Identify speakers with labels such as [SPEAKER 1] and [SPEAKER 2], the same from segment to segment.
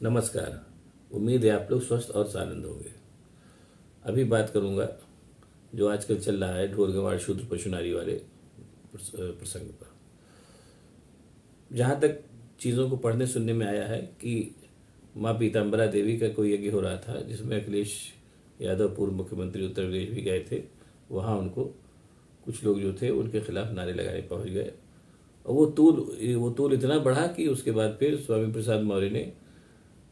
[SPEAKER 1] नमस्कार। उम्मीद है आप लोग स्वस्थ और सानंद होंगे। अभी बात करूंगा जो आजकल चल रहा है ढोल गंवार शूद्र पशु नारी वाले प्रसंग पर। जहाँ तक चीज़ों को पढ़ने सुनने में आया है कि माँ पीताम्बरा देवी का कोई यज्ञ हो रहा था जिसमें अखिलेश यादव पूर्व मुख्यमंत्री उत्तर प्रदेश भी गए थे। वहाँ उनको कुछ लोग जो थे उनके खिलाफ नारे लगाने पहुँच गए और वो तूल इतना बढ़ा कि उसके बाद फिर स्वामी प्रसाद मौर्य ने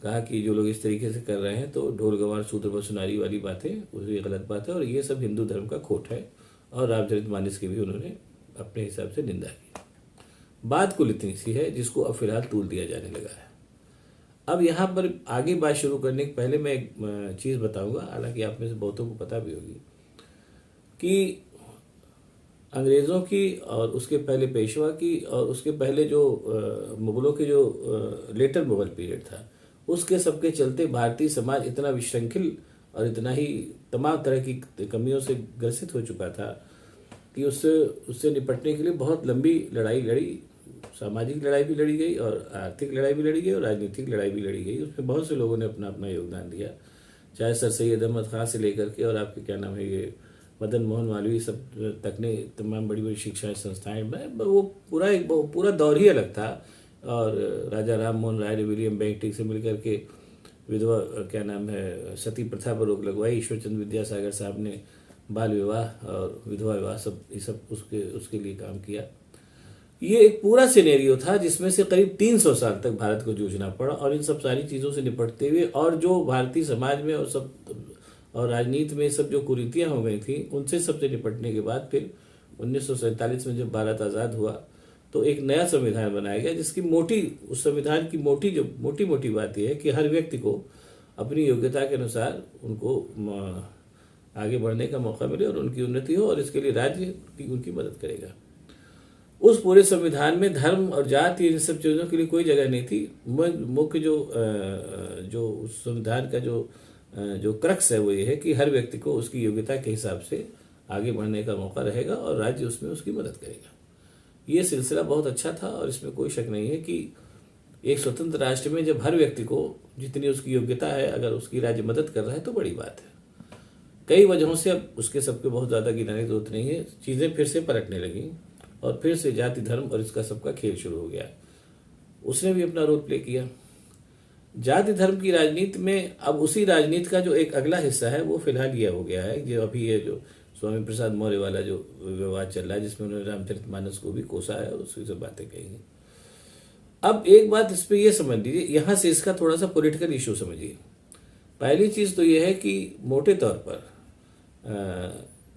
[SPEAKER 1] कहा कि जो लोग इस तरीके से कर रहे हैं तो ढोल गंवार शूद्र पशु नारी वाली बातें ये गलत बात है और ये सब हिंदू धर्म का खोट है। और रामचरितमानस की भी उन्होंने अपने हिसाब से निंदा की। बात कुल इतनी सी है जिसको अब फिलहाल तूल दिया जाने लगा है। अब यहाँ पर आगे बात शुरू करने के पहले मैं एक चीज़ बताऊंगा, हालांकि आप में से बहुतों को पता भी होगी कि अंग्रेज़ों की और उसके पहले पेशवा की और उसके पहले जो मुगलों के जो लेटर मुगल पीरियड था उसके सबके चलते भारतीय समाज इतना विश्रृंखल और इतना ही तमाम तरह की कमियों से ग्रसित हो चुका था कि उससे उससे निपटने के लिए बहुत लंबी लड़ाई लड़ी। सामाजिक लड़ाई भी लड़ी गई और आर्थिक लड़ाई भी लड़ी गई और राजनीतिक लड़ाई भी लड़ी गई। उसमें बहुत से लोगों ने अपना अपना योगदान दिया, चाहे सर सैयद अहमद खां से लेकर के और आपके क्या नाम है ये मदन मोहन मालवीय सब तक ने तमाम बड़ी बड़ी शिक्षा संस्थाएं वो पूरा दौर ही अलग था। और राजा राम मोहन राय ने विलियम बेंटिक से मिलकर के विधवा क्या नाम है सती प्रथा पर रोक लगवाई। ईश्वरचंद्र विद्यासागर साहब ने बाल विवाह और विधवा विवाह ये सब उसके लिए काम किया। ये एक पूरा सिनेरियो था जिसमें से करीब 300 साल तक भारत को जूझना पड़ा और इन सब सारी चीज़ों से निपटते हुए और जो भारतीय समाज में और राजनीति में सब जो कुरीतियां हो गई थी उनसे सबसे निपटने के बाद फिर 1947 में जब भारत आज़ाद हुआ तो एक नया संविधान बनाया गया जिसकी उस संविधान की मोटी बात यह है कि हर व्यक्ति को अपनी योग्यता के अनुसार उनको आगे बढ़ने का मौका मिले और उनकी उन्नति हो और इसके लिए राज्य उनकी मदद करेगा। उस पूरे संविधान में धर्म और जाति इन सब चीज़ों के लिए कोई जगह नहीं थी। मुख्य जो उस संविधान का जो क्रक्स है वो ये है कि हर व्यक्ति को उसकी योग्यता के हिसाब से आगे बढ़ने का मौका रहेगा और राज्य उसमें उसकी मदद करेगा। ये सिलसिला बहुत अच्छा था और इसमें कोई शक नहीं है कि एक स्वतंत्र राष्ट्र में जब हर व्यक्ति को जितनी उसकी योग्यता है अगर उसकी राज्य मदद कर रहा है तो बड़ी बात है। कई वजहों से अब उसके सबके बहुत ज़्यादा गिनाने की जरूरत नहीं है। चीज़ें फिर से पलटने लगी और फिर से जाति धर्म और इसका सबका खेल शुरू हो गया। उसने भी अपना रोल प्ले किया। जाति धर्म की राजनीति में अब उसी राजनीति का जो एक अगला हिस्सा है वो फिलहाल यह हो गया है जो अभी ये जो स्वामी प्रसाद मौर्य वाला जो विवाद चल रहा है जिसमें उन्होंने रामचरितमानस को भी कोसा है और उसकी सब बातें कही हैं। अब एक बात इस पर यह समझ लीजिए, यहाँ से इसका थोड़ा सा पॉलिटिकल इशू समझिए। पहली चीज़ तो यह है कि मोटे तौर पर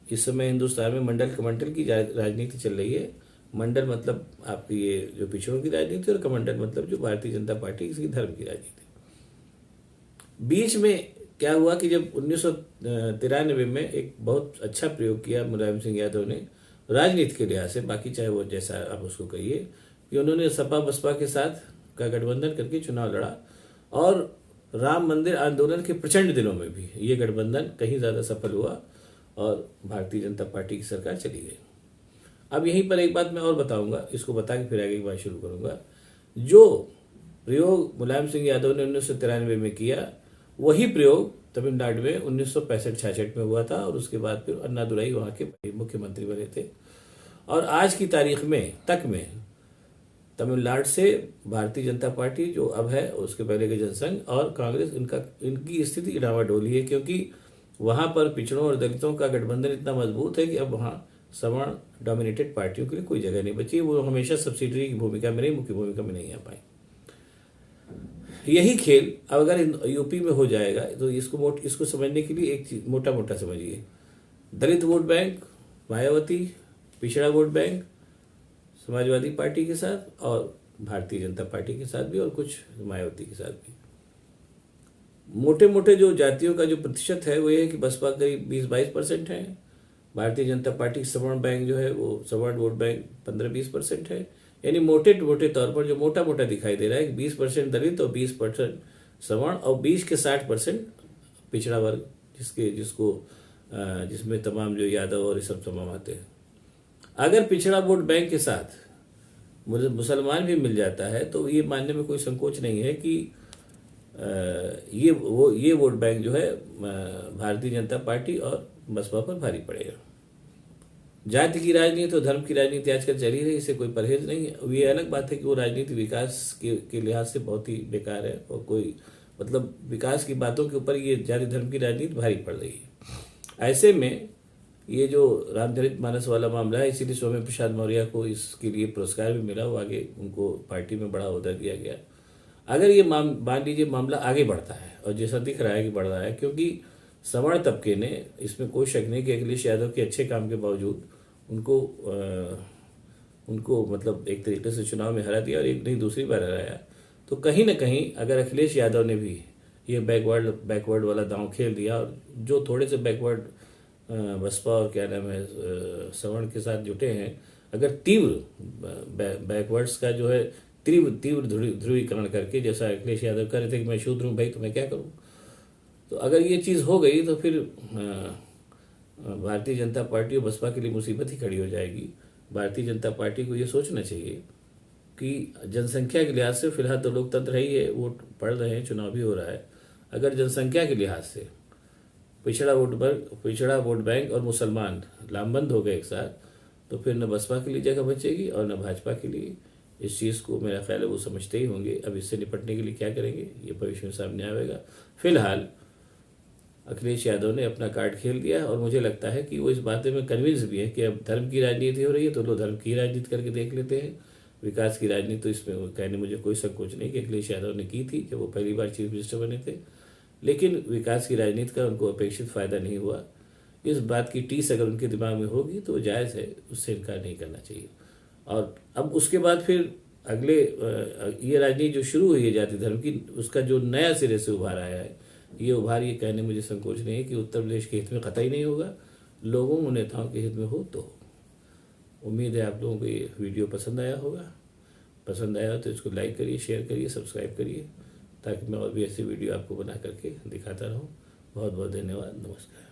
[SPEAKER 1] इस समय हिंदुस्तान में मंडल कमंडल की राजनीति चल रही है। मंडल मतलब आपकी ये जो पिछड़ों की राजनीति और कमंडल मतलब जो भारतीय जनता पार्टी इसकी धर्म की राजनीति। बीच में क्या हुआ कि जब 1993 में एक बहुत अच्छा प्रयोग किया मुलायम सिंह यादव ने राजनीति के लिहाज से, बाकी चाहे वो जैसा आप उसको कहिए, कि उन्होंने सपा बसपा के साथ का गठबंधन करके चुनाव लड़ा और राम मंदिर आंदोलन के प्रचंड दिनों में भी ये गठबंधन कहीं ज़्यादा सफल हुआ और भारतीय जनता पार्टी की सरकार चली गई। अब यहीं पर एक बात मैं और बताऊंगा, इसको बता के फिर आगे की बात शुरू करूंगा। जो प्रयोग मुलायम सिंह यादव ने 1993 में किया वही प्रयोग तमिलनाडु में 1965-66 में हुआ था और उसके बाद फिर अन्नादुराई वहाँ के मुख्यमंत्री बने थे। और आज की तारीख में तमिलनाडु से भारतीय जनता पार्टी जो अब है उसके पहले के जनसंघ और कांग्रेस इनकी स्थिति डावाडोली है क्योंकि वहाँ पर पिछड़ों और दलितों का गठबंधन इतना मजबूत है कि अब वहाँ सवर्ण डोमिनेटेड पार्टियों के लिए कोई जगह नहीं बची। वो हमेशा सब्सिडरी की भूमिका में नहीं, मुख्य भूमिका में नहीं आ पाए। यही खेल अब अगर यूपी में हो जाएगा तो इसको समझने के लिए एक चीज मोटा समझिए। दलित वोट बैंक मायावती, पिछड़ा वोट बैंक समाजवादी पार्टी के साथ और भारतीय जनता पार्टी के साथ भी और कुछ मायावती के साथ भी। मोटे जो जातियों का जो प्रतिशत है वो ये है कि बसपा करीब 20-22% है। भारतीय जनता पार्टी सवर्ण बैंक जो है वो सवर्ण वोट बैंक 15-20% है। यानी मोटे तौर पर जो मोटा दिखाई दे रहा है कि 20% दलित और 20% सवर्ण और 20 के 60% पिछड़ा वर्ग जिसमें तमाम जो यादव और ये सब तमाम आते हैं। अगर पिछड़ा वोट बैंक के साथ मुसलमान भी मिल जाता है तो ये मानने में कोई संकोच नहीं है कि ये वोट बैंक जो है भारतीय जनता पार्टी और बसपा पर भारी पड़ेगा। जाति की राजनीति और धर्म की राजनीति आजकल चल ही रही, इससे कोई परहेज नहीं है। ये अलग बात है कि वो राजनीति विकास के लिहाज से बहुत ही बेकार है और कोई मतलब विकास की बातों के ऊपर ये जाति धर्म की राजनीति भारी पड़ रही है। ऐसे में ये जो रामचरित मानस वाला मामला है, इसीलिए सौम्य प्रसाद मौर्य को इसके लिए पुरस्कार भी मिला, वो आगे उनको पार्टी में बड़ा ओहदा दिया गया। अगर ये मान लीजिए मामला आगे बढ़ता है और जैसा दिख रहा है कि बढ़ रहा है, क्योंकि सवर्ण तबके ने, इसमें कोई शक नहीं कि अखिलेश यादव के अच्छे काम के बावजूद उनको मतलब एक तरीके से चुनाव में हरा दिया और एक नहीं दूसरी बार हराया। तो कहीं ना कहीं अगर अखिलेश यादव ने भी ये बैकवर्ड वाला दांव खेल दिया और जो थोड़े से बैकवर्ड बसपा और क्या नाम है सवर्ण के साथ जुटे हैं, अगर तीव्र बैकवर्ड्स का जो है तीव्र ध्रुवीकरण करके, जैसा अखिलेश यादव कह रहे थे कि मैं शूद्र हूँ भाई तो मैं क्या करूँ, तो अगर ये चीज़ हो गई तो फिर भारतीय जनता पार्टी और बसपा के लिए मुसीबत ही खड़ी हो जाएगी। भारतीय जनता पार्टी को ये सोचना चाहिए कि जनसंख्या के लिहाज से फिलहाल तो लोकतंत्र है ही है, वोट पड़ रहे हैं, चुनाव भी हो रहा है। अगर जनसंख्या के लिहाज से पिछड़ा वोट बैंक और मुसलमान लामबंद हो गए एक साथ, तो फिर न बसपा के लिए जगह बचेगी और न भाजपा के लिए। इस चीज़ को मेरा ख्याल है वो समझते ही होंगे। अब इससे निपटने के लिए क्या करेंगे ये भविष्य में सामने आएगा। फिलहाल अखिलेश यादव ने अपना कार्ड खेल दिया और मुझे लगता है कि वो इस बात में कन्विंस भी है कि अब धर्म की राजनीति हो रही है तो लोग धर्म की राजनीति करके देख लेते हैं। विकास की राजनीति तो इसमें कहने मुझे कोई संकोच नहीं कि अखिलेश यादव ने की थी जब वो पहली बार चीफ मिनिस्टर बने थे, लेकिन विकास की राजनीति का उनको अपेक्षित फायदा नहीं हुआ। इस बात की टीस अगर उनके दिमाग में होगी तो जायज़ है, उससे इनकार नहीं करना चाहिए। और अब उसके बाद फिर अगले ये राजनीति जो शुरू हुई है जाति धर्म की, उसका जो नया सिरे से उभार आया है, ये उभार ये कहने मुझे संकोच नहीं है कि उत्तर प्रदेश के हित में कतई नहीं होगा, लोगों नेताओं के हित में हो तो। उम्मीद है आप लोगों को ये वीडियो पसंद आया होगा। पसंद आया तो इसको लाइक करिए, शेयर करिए, सब्सक्राइब करिए, ताकि मैं और भी ऐसी वीडियो आपको बना करके दिखाता रहूं। बहुत बहुत धन्यवाद। नमस्कार।